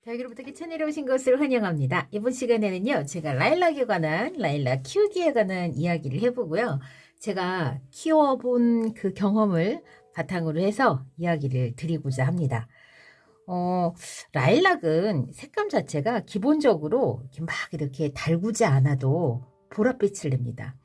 다육이로부터 채널에 오신 것을 환영합니다. 이번 시간에는요, 제가 라일락에 관한, 라일락 키우기에 관한 이야기를 해보고요. 제가 키워본 그 경험을 바탕으로 해서 이야기를 드리고자 합니다. 라일락은 색감 자체가 기본적으로 이렇게 달구지 않아도 보랏빛을 냅니다.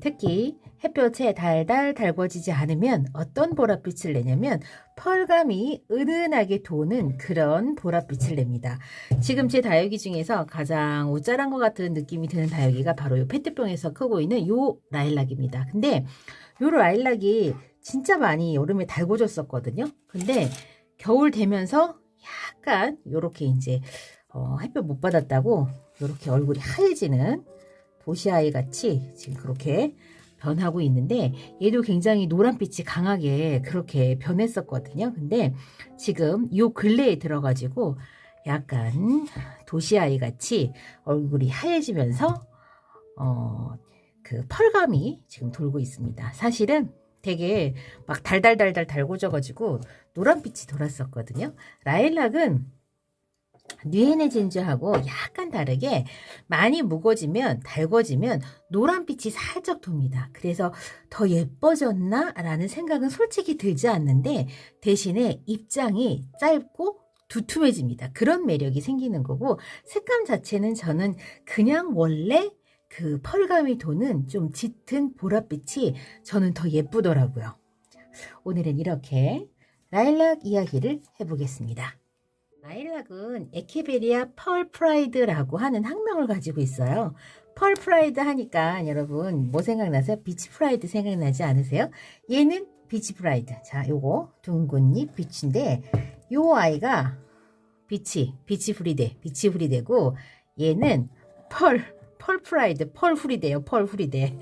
특히 햇볕에 달달 달궈지지 않으면 어떤 보랏빛을 내냐면 펄감이 은은하게 도는 그런 보랏빛을 냅니다. 지금 제 다육이 중에서 가장 옷자란 것 같은 느낌이 드는 다육이가 바로 이 페트병에서 크고 있는 이 라일락입니다. 근데 이 라일락이 진짜 많이 여름에 달궈졌었거든요. 근데 겨울 되면서 약간 이렇게 이제 햇볕 못 받았다고 이렇게 얼굴이 하얘지는 도시아이 같이 지금 그렇게 변하고 있는데, 얘도 굉장히 노란빛이 강하게 그렇게 변했었거든요. 근데 지금 요 근래에 들어가지고 약간 도시아이 같이 얼굴이 하얘지면서 그 펄감이 지금 돌고 있습니다. 사실은 되게 막 달달달달 달궈져가지고 노란빛이 돌았었거든요. 라일락은 뉴에네 진주하고 약간 다르게 많이 무거워지면 달궈지면 노란빛이 살짝 돕니다. 그래서 더 예뻐졌나? 라는 생각은 솔직히 들지 않는데, 대신에 입장이 짧고 두툼해집니다. 그런 매력이 생기는 거고, 색감 자체는 저는 그냥 원래 그 펄감이 도는 좀 짙은 보랏빛이 저는 더 예쁘더라고요. 오늘은 이렇게 라일락 이야기를 해보겠습니다. 라일락은 에케베리아 펄 프라이드라고 하는 학명을 가지고 있어요. 펄 프라이드 하니까 여러분 뭐 생각나세요? 비치 프라이드 생각나지 않으세요? 얘는 비치 프라이드. 자, 요거 둥근 잎 비치인데, 요 아이가 비치 후리데고, 얘는 펄 프라이드, 펄 후리데요. 펄 후리데,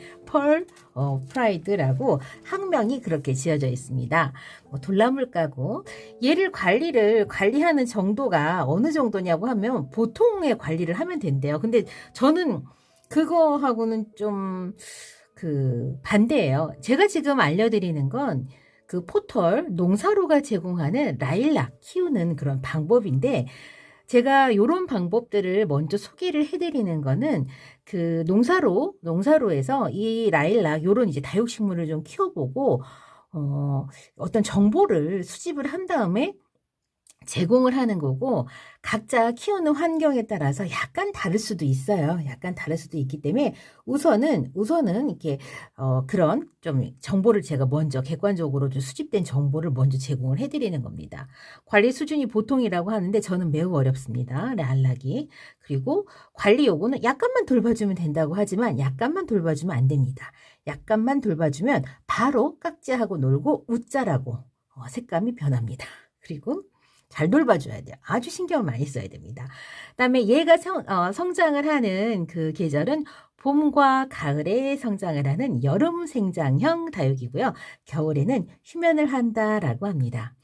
프라이드라고 학명이 그렇게 지어져 있습니다. 돌나물 까고, 얘를 관리하는 정도가 어느 정도냐고 하면 보통의 관리를 하면 된대요. 근데 저는 그거하고는 좀 반대예요. 제가 지금 알려드리는 건 그 포털 농사로가 제공하는 라일락 키우는 그런 방법인데, 제가 이런 방법들을 먼저 소개를 해드리는 거는 그 농사로에서 이 라일락 요런 이제 다육식물을 좀 키워보고 어떤 정보를 수집을 한 다음에 제공을 하는 거고, 각자 키우는 환경에 따라서 약간 다를 수도 있어요. 약간 다를 수도 있기 때문에 우선은 이렇게 그런 좀 정보를 제가 먼저 객관적으로 좀 수집된 정보를 먼저 제공을 해드리는 겁니다. 관리 수준이 보통이라고 하는데 저는 매우 어렵습니다. 라일락이. 그리고 관리 요구는 약간만 돌봐주면 된다고 하지만 약간만 돌봐주면 안 됩니다. 약간만 돌봐주면 바로 깍지하고 놀고 웃자라고 색감이 변합니다. 그리고 잘 돌봐줘야 돼요. 아주 신경을 많이 써야 됩니다. 그다음에 얘가 성장을 하는 그 계절은 봄과 가을에 성장을 하는 여름 생장형 다육이고요. 겨울에는 휴면을 한다라고 합니다.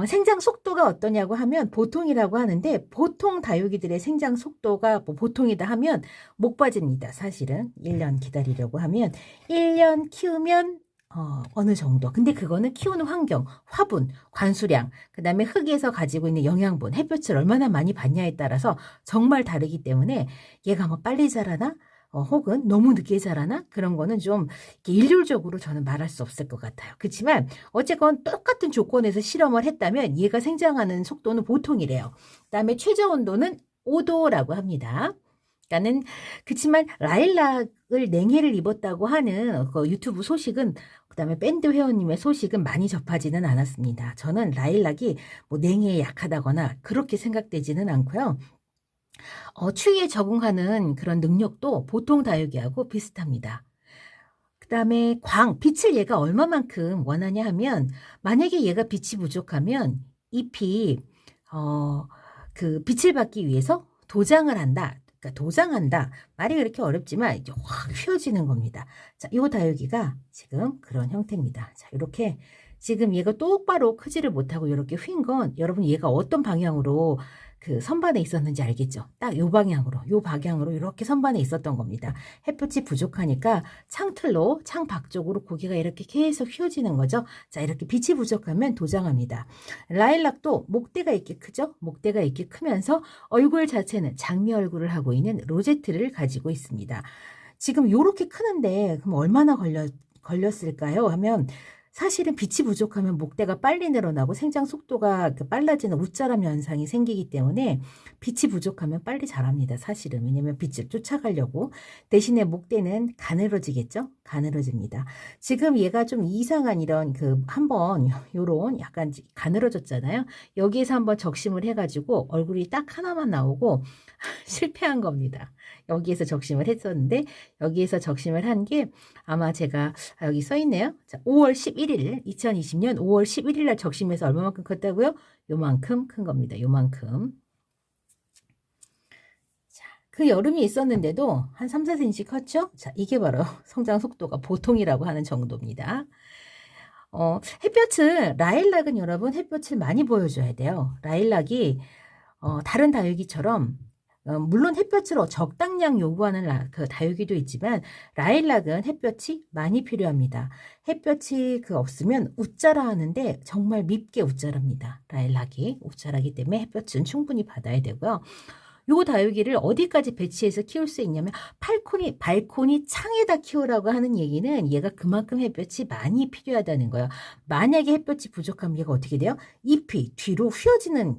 생장 속도가 어떠냐고 하면 보통이라고 하는데, 보통 다육이들의 생장 속도가 뭐 보통이다 하면 못 빠집니다. 사실은 1년 기다리려고 하면 1년 키우면 어느 정도. 근데 그거는 키우는 환경, 화분, 관수량, 그 다음에 흙에서 가지고 있는 영양분, 햇볕을 얼마나 많이 받냐에 따라서 정말 다르기 때문에 얘가 뭐 빨리 자라나? 혹은 너무 늦게 자라나? 그런 거는 좀 일률적으로 저는 말할 수 없을 것 같아요. 그렇지만 어쨌건 똑같은 조건에서 실험을 했다면 얘가 생장하는 속도는 보통이래요. 그 다음에 최저 온도는 5도라고 합니다. 그러니까는 그치만 라일락을 냉해를 입었다고 하는 그 유튜브 소식은, 그다음에 밴드 회원님의 소식은 많이 접하지는 않았습니다. 저는 라일락이 뭐 냉해에 약하다거나 그렇게 생각되지는 않고요. 추위에 적응하는 그런 능력도 보통 다육이하고 비슷합니다. 그다음에 빛을 얘가 얼마만큼 원하냐 하면, 만약에 얘가 빛이 부족하면 잎이 그 빛을 받기 위해서 도장을 한다. 그러니까 도장한다. 말이 그렇게 어렵지만 이제 확 휘어지는 겁니다. 자, 이 다육이가 지금 그런 형태입니다. 자, 이렇게 지금 얘가 똑바로 크지를 못하고 이렇게 휜 건, 여러분 얘가 어떤 방향으로 그 선반에 있었는지 알겠죠? 딱 요 방향으로 이렇게 선반에 있었던 겁니다. 햇볕이 부족하니까 창틀로 창 밖쪽으로 고개가 이렇게 계속 휘어지는 거죠. 자, 이렇게 빛이 부족하면 도장합니다. 라일락도 목대가 이렇게 크죠? 목대가 이렇게 크면서 얼굴 자체는 장미 얼굴을 하고 있는 로제트를 가지고 있습니다. 지금 요렇게 크는데 그럼 얼마나 걸렸을까요? 하면 사실은 빛이 부족하면 목대가 빨리 늘어나고 생장 속도가 빨라지는 웃자람 현상이 생기기 때문에 빛이 부족하면 빨리 자랍니다. 사실은. 왜냐면 빛을 쫓아가려고. 대신에 목대는 가늘어지겠죠? 가늘어집니다. 지금 얘가 좀 이상한 이런 한번 요런 약간 가늘어졌잖아요. 여기에서 한번 적심을 해가지고 얼굴이 딱 하나만 나오고 실패한 겁니다. 여기에서 적심을 했었는데 여기에서 적심을 한 게 아마 제가 여기 써 있네요. 자, 5월 11일 2020년 5월 11일 날 적심해서 얼마만큼 컸다고요? 요만큼 큰 겁니다. 요만큼. 자, 그 여름이 있었는데도 한 3, 4cm 컸죠? 자, 이게 바로 성장 속도가 보통이라고 하는 정도입니다. 햇볕을 라일락은 여러분 햇볕을 많이 보여줘야 돼요. 라일락이 다른 다육이처럼 물론 햇볕을 적당량 요구하는 그 다육이도 있지만 라일락은 햇볕이 많이 필요합니다. 햇볕이 없으면 웃자라 하는데 정말 밉게 웃자랍니다. 라일락이 웃자라기 때문에 햇볕은 충분히 받아야 되고요. 요 다육이를 어디까지 배치해서 키울 수 있냐면 발코니 창에다 키우라고 하는 얘기는 얘가 그만큼 햇볕이 많이 필요하다는 거예요. 만약에 햇볕이 부족하면 얘가 어떻게 돼요? 잎이 뒤로 휘어지는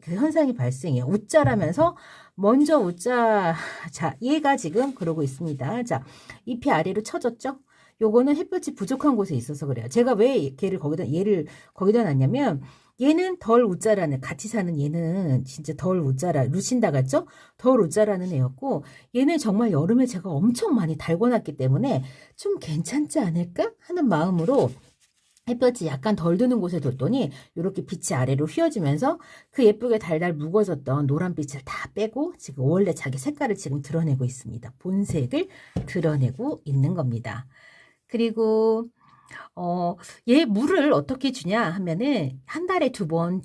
그 현상이 발생해요. 웃자라면서 먼저 웃자. 자, 얘가 지금 그러고 있습니다. 자, 잎이 아래로 쳐졌죠? 요거는 햇볕이 부족한 곳에 있어서 그래요. 제가 왜 얘를 거기다 놨냐면 얘는 덜 웃자라는 같이 사는 얘는 진짜 덜 웃자라 루신다 같죠? 덜 웃자라는 애였고 얘는 정말 여름에 제가 엄청 많이 달궈놨기 때문에 좀 괜찮지 않을까 하는 마음으로 햇볕이 약간 덜 드는 곳에 뒀더니 이렇게 빛이 아래로 휘어지면서 그 예쁘게 달달 묵어졌던 노란빛을 다 빼고 지금 원래 자기 색깔을 지금 드러내고 있습니다. 본색을 드러내고 있는 겁니다. 그리고 얘 물을 어떻게 주냐 하면은 한 달에 두 번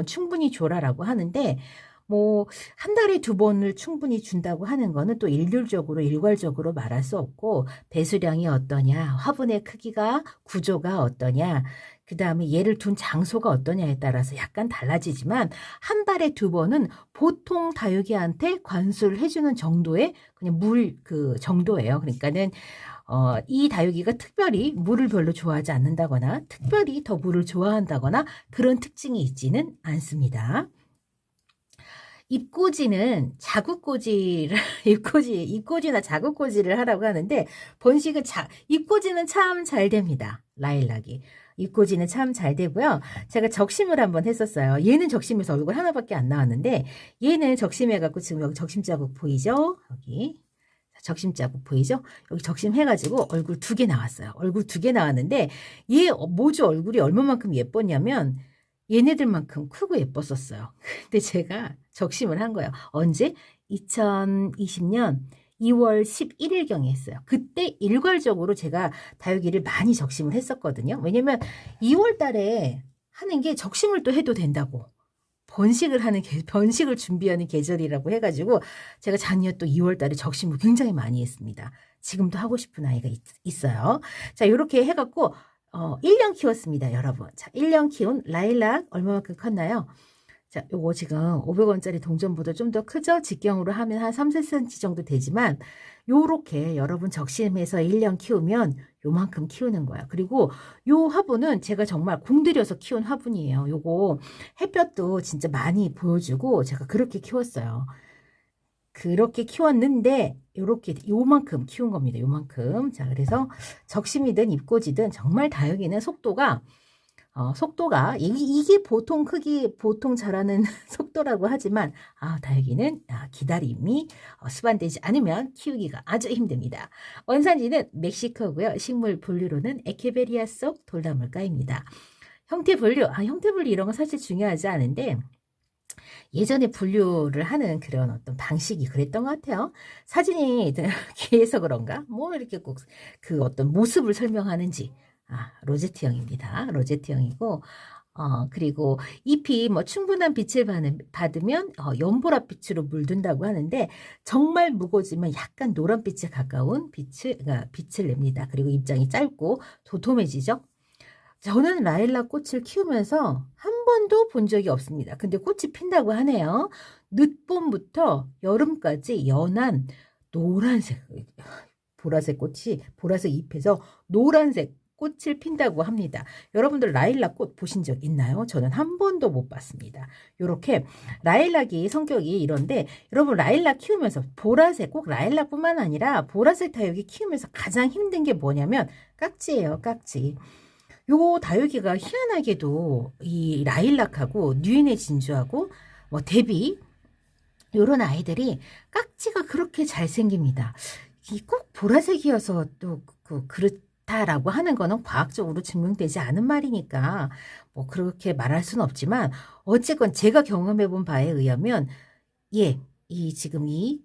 충분히 줘라라고 하는데 뭐 한 달에 두 번을 충분히 준다고 하는 거는 또 일괄적으로 말할 수 없고 배수량이 어떠냐, 화분의 크기가 구조가 어떠냐, 그 다음에 얘를 둔 장소가 어떠냐에 따라서 약간 달라지지만 한 달에 두 번은 보통 다육이한테 관수를 해주는 정도의 그냥 물 정도예요. 그러니까는 이 다육이가 특별히 물을 별로 좋아하지 않는다거나 특별히 더 물을 좋아한다거나 그런 특징이 있지는 않습니다. 잎꽂이는 잎꽂이나 자구꽂이를 하라고 하는데 번식은 잎꽂이는 참 잘 됩니다. 라일락이. 잎꽂이는 참 잘 되고요. 제가 적심을 한번 했었어요. 얘는 적심해서 얼굴 하나밖에 안 나왔는데 얘는 적심해갖고 지금 여기 적심 자국 보이죠? 여기. 적심 자국 보이죠? 여기 적심해가지고 얼굴 2개 나왔어요. 얼굴 2개 나왔는데 얘 모주 얼굴이 얼마만큼 예뻤냐면 얘네들만큼 크고 예뻤었어요. 근데 제가 적심을 한 거예요. 언제? 2020년 2월 11일경에 했어요. 그때 일괄적으로 제가 다육이를 많이 적심을 했었거든요. 왜냐면 2월 달에 하는 게 적심을 또 해도 된다고. 번식을 준비하는 계절이라고 해가지고 제가 작년 또 2월 달에 적심을 굉장히 많이 했습니다. 지금도 하고 싶은 아이가 있어요. 자, 이렇게 해갖고 1년 키웠습니다, 여러분. 자, 1년 키운 라일락 얼마만큼 컸나요? 자, 요거 지금 500원짜리 동전보다 좀 더 크죠? 직경으로 하면 한 3, 4cm 정도 되지만 요렇게 여러분 적심해서 1년 키우면 요만큼 키우는 거야. 그리고 요 화분은 제가 정말 공들여서 키운 화분이에요. 요거 햇볕도 진짜 많이 보여주고 제가 그렇게 키웠어요. 그렇게 키웠는데 요렇게 요만큼 키운 겁니다. 요만큼. 자, 그래서 적심이든 잎꽂이든 정말 다육이는 속도가 이게 보통 크기 보통 자라는 속도라고 하지만 다육이는 기다림이 수반되지 않으면 키우기가 아주 힘듭니다. 원산지는 멕시코고요. 식물 분류로는 에케베리아 속 돌나물가입니다. 형태 분류 이런 건 사실 중요하지 않은데 예전에 분류를 하는 그런 어떤 방식이 그랬던 것 같아요. 사진이 귀해서 그런가? 뭐 이렇게 꼭 그 어떤 모습을 설명하는지. 로제트형입니다. 로제트형이고 그리고 잎이 뭐 충분한 빛을 받으면 연보라빛으로 물든다고 하는데 정말 무거워지면 약간 노란빛에 가까운 빛을 냅니다. 그리고 잎장이 짧고 도톰해지죠. 저는 라일락 꽃을 키우면서 한 번도 본 적이 없습니다. 근데 꽃이 핀다고 하네요. 늦봄부터 여름까지 연한 노란색, 보라색 꽃이, 보라색 잎에서 노란색 꽃을 핀다고 합니다. 여러분들 라일락 꽃 보신 적 있나요? 저는 한 번도 못 봤습니다. 이렇게 라일락이 성격이 이런데 여러분 라일락 키우면서 보라색, 꼭 라일락뿐만 아니라 보라색 다육이 키우면서 가장 힘든 게 뭐냐면 깍지예요. 깍지. 요 다육이가 희한하게도 이 라일락하고 뉴인의 진주하고 뭐 데비 요런 아이들이 깍지가 그렇게 잘생깁니다. 이 꼭 보라색이어서 또 그렇다라고 하는 거는 과학적으로 증명되지 않은 말이니까 뭐 그렇게 말할 수는 없지만 어쨌건 제가 경험해 본 바에 의하면 이 지금 이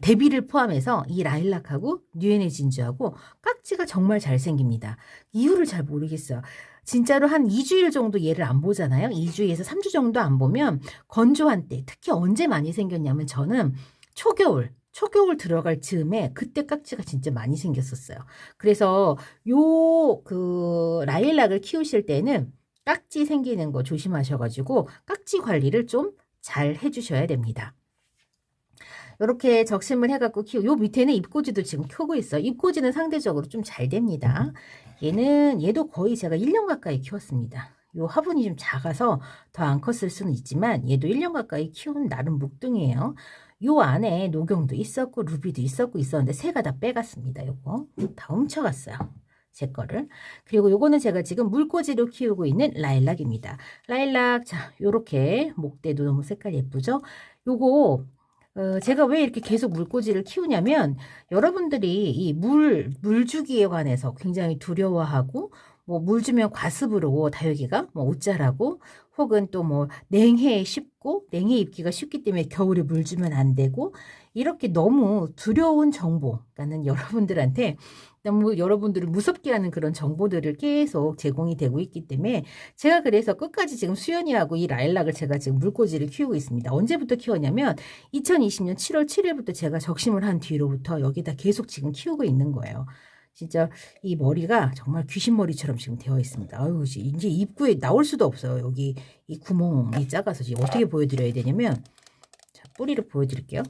데비를 포함해서 이 라일락하고 뉴엔의 진주하고 깍지가 정말 잘생깁니다. 이유를 잘 모르겠어요. 진짜로 한 2주일 정도 얘를 안 보잖아요. 2주에서 3주 정도 안 보면 건조한 때, 특히 언제 많이 생겼냐면 저는 초겨울 들어갈 즈음에 그때 깍지가 진짜 많이 생겼었어요. 그래서 라일락을 키우실 때는 깍지 생기는 거 조심하셔가지고 깍지 관리를 좀 잘 해주셔야 됩니다. 이렇게 적심을 해갖고 요 밑에는 잎꽂이도 지금 켜고 있어요. 잎꽂이는 상대적으로 좀 잘 됩니다. 얘도 거의 제가 1년 가까이 키웠습니다. 요 화분이 좀 작아서 더 안 컸을 수는 있지만 얘도 1년 가까이 키운 나름 묵둥이에요. 요 안에 녹용도 있었고 루비도 있었는데 새가 다 빼갔습니다. 요거 다 훔쳐갔어요. 제 거를. 그리고 요거는 제가 지금 물꽂이로 키우고 있는 라일락입니다. 라일락, 자, 요렇게 목대도 너무 색깔 예쁘죠? 요거 제가 왜 이렇게 계속 물꽂이를 키우냐면 여러분들이 이 물주기에 관해서 굉장히 두려워하고 뭐 물 주면 과습으로 다육이가 뭐 옷자라고 혹은 또 뭐 냉해에 쉽고 냉해 입기가 쉽기 때문에 겨울에 물 주면 안 되고 이렇게 너무 두려운 정보, 그러니까는 여러분들한테 너무 여러분들을 무섭게 하는 그런 정보들을 계속 제공이 되고 있기 때문에 제가 그래서 끝까지 지금 수연이하고 이 라일락을 제가 지금 물꽂이를 키우고 있습니다. 언제부터 키웠냐면 2020년 7월 7일부터 제가 적심을 한 뒤로부터 여기다 계속 지금 키우고 있는 거예요. 진짜 이 머리가 정말 귀신머리처럼 지금 되어 있습니다. 아유, 이제 입구에 나올 수도 없어요. 여기 이 구멍이 작아서 지금 어떻게 보여드려야 되냐면 자, 뿌리를 보여드릴게요.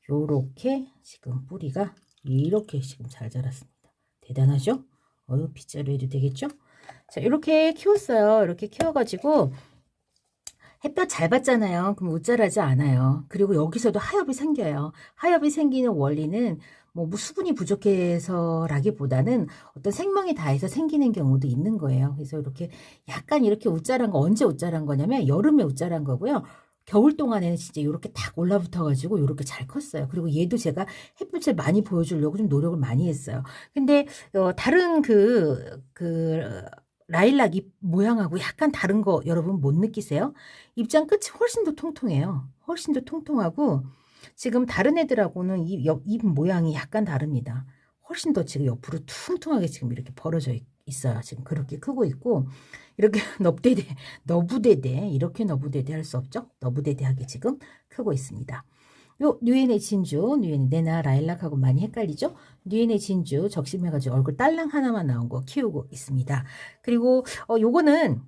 요렇게 지금 뿌리가 이렇게 지금 잘 자랐습니다. 대단하죠? 빗자루 해도 되겠죠? 자, 이렇게 키웠어요. 이렇게 키워가지고 햇볕 잘 받잖아요. 그럼 웃자라지 않아요. 그리고 여기서도 하엽이 생겨요. 하엽이 생기는 원리는 뭐 수분이 부족해서라기보다는 어떤 생명이 다해서 생기는 경우도 있는 거예요. 그래서 이렇게 약간 이렇게 웃자란 거 언제 웃자란 거냐면 여름에 웃자란 거고요. 겨울 동안에는 진짜 이렇게 딱 올라붙어가지고 이렇게 잘 컸어요. 그리고 얘도 제가 햇빛을 많이 보여주려고 좀 노력을 많이 했어요. 근데 다른 라일락 잎 모양하고 약간 다른 거 여러분 못 느끼세요? 입장 끝이 훨씬 더 통통해요. 훨씬 더 통통하고 지금 다른 애들하고는 잎 모양이 약간 다릅니다. 훨씬 더 지금 옆으로 퉁퉁하게 지금 이렇게 벌어져 있어요. 지금 그렇게 크고 있고 이렇게 너부대대 이렇게 너부대대 할 수 없죠. 너부대대하게 지금 크고 있습니다. 요 뉴엔의 진주, 뉴엔의 내나 라일락하고 많이 헷갈리죠? 뉴엔의 진주 적심해가지고 얼굴 딸랑 하나만 나온 거 키우고 있습니다. 그리고 요거는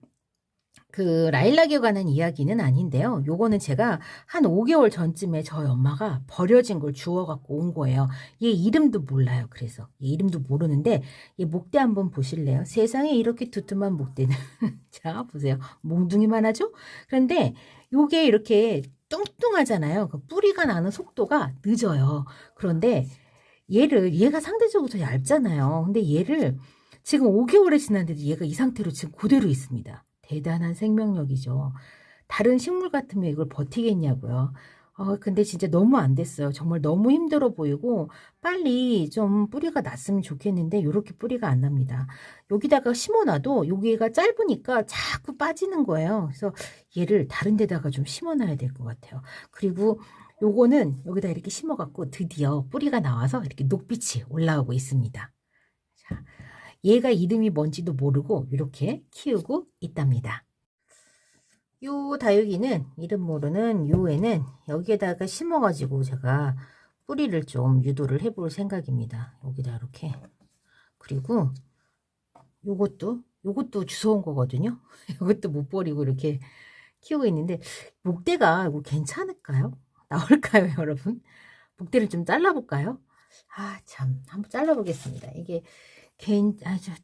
라일락에 관한 이야기는 아닌데요. 요거는 제가 한 5개월 전쯤에 저희 엄마가 버려진 걸 주워갖고 온 거예요. 얘 이름도 몰라요. 그래서 얘 이름도 모르는데 얘 목대 한번 보실래요? 세상에 이렇게 두툼한 목대는 자 보세요. 몽둥이만 하죠? 그런데 요게 이렇게 뚱뚱하잖아요. 그 뿌리가 나는 속도가 늦어요. 그런데 얘가 상대적으로 더 얇잖아요. 근데 얘를 지금 5개월이 지났는데도 얘가 이 상태로 지금 그대로 있습니다. 대단한 생명력이죠. 다른 식물 같으면 이걸 버티겠냐고요. 근데 진짜 너무 안 됐어요. 정말 너무 힘들어 보이고 빨리 좀 뿌리가 났으면 좋겠는데 이렇게 뿌리가 안 납니다. 여기다가 심어놔도 여기가 짧으니까 자꾸 빠지는 거예요. 그래서 얘를 다른 데다가 좀 심어놔야 될 것 같아요. 그리고 요거는 여기다 이렇게 심어갖고 드디어 뿌리가 나와서 이렇게 녹빛이 올라오고 있습니다. 얘가 이름이 뭔지도 모르고 이렇게 키우고 있답니다. 요 다육이는 이름 모르는 요 애는 여기에다가 심어가지고 제가 뿌리를 좀 유도를 해볼 생각입니다. 여기다 이렇게. 그리고 요것도 주워온 거거든요. 요것도 못 버리고 이렇게 키우고 있는데 목대가 이거 괜찮을까요? 나올까요, 여러분? 목대를 좀 잘라볼까요? 아, 참. 한번 잘라보겠습니다. 이게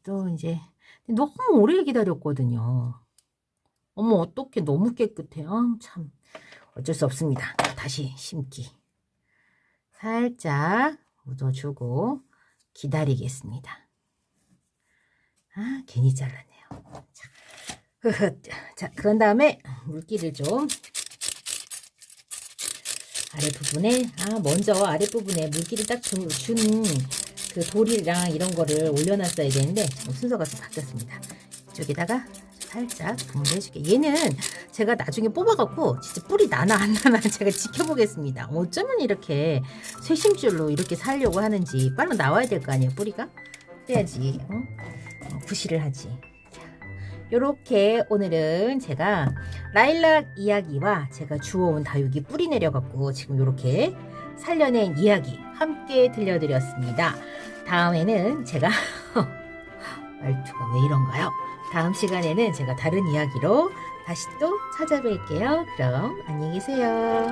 또 이제 너무 오래 기다렸거든요. 어머, 어떻게 너무 깨끗해. 참. 어쩔 수 없습니다. 다시 심기. 살짝 묻어주고 기다리겠습니다. 아, 괜히 잘랐네요. 자, 그런 다음에 물기를 좀 아랫부분에, 먼저 아랫부분에 물기를 딱 준 그 돌이랑 이런 거를 올려놨어야 되는데, 순서가 좀 바뀌었습니다. 이쪽에다가 살짝 분무를 해줄게요. 얘는 제가 나중에 뽑아갖고 진짜 뿌리 나나 안 나나 제가 지켜보겠습니다. 어쩌면 이렇게 쇄심줄로 이렇게 살려고 하는지 빨리 나와야 될 거 아니에요, 뿌리가? 그래야지 구실을 하지. 요렇게 오늘은 제가 라일락 이야기와 제가 주워온 다육이 뿌리 내려갖고 지금 요렇게 살려낸 이야기 함께 들려드렸습니다. 다음에는 제가 말투가 왜 이런가요? 다음 시간에는 제가 다른 이야기로 다시 또 찾아뵐게요. 그럼 안녕히 계세요.